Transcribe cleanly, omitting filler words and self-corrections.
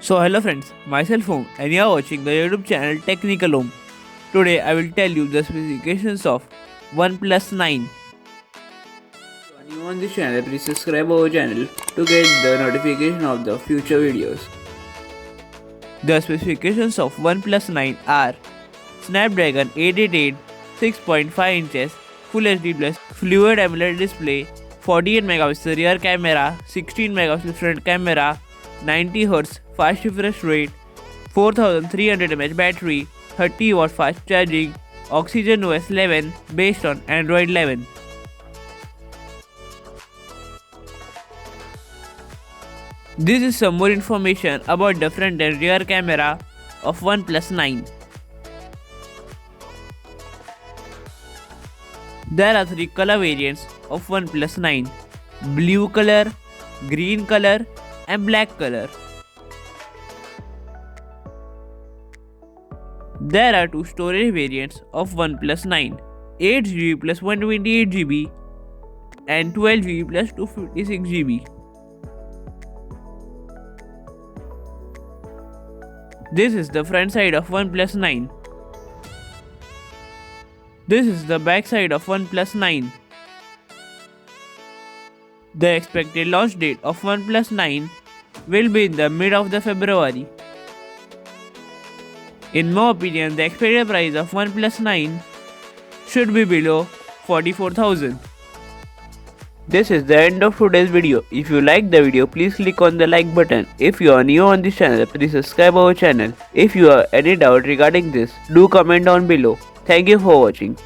So hello friends, myself Home and you are watching the YouTube channel Technical Home. Today I will tell you the specifications of OnePlus 9. So if you on this channel, please subscribe our channel to get the notification of the future videos. The specifications of OnePlus 9 are Snapdragon 888 6.5 inches Full HD Plus Fluid AMOLED display, 48 megapixel rear camera, 16 megapixel front camera, 90Hz fast refresh rate, 4300 mAh battery, 30 watt fast charging, Oxygen OS 11 based on Android 11. This is some more information about the front and rear camera of OnePlus 9. There are 3 color variants of OnePlus 9: blue color, green color and black color. There are 2 storage variants of OnePlus 9: 8GB plus 128GB and 12GB plus 256GB. This is the front side of OnePlus 9. This is the back side of OnePlus 9. The expected launch date of OnePlus 9 will be in the mid of the February. In my opinion, the expected price of OnePlus 9 should be below 44,000. This is the end of today's video. If you like the video, please click on the like button. If you are new on this channel, please subscribe our channel. If you have any doubt regarding this, do comment down below. Thank you for watching.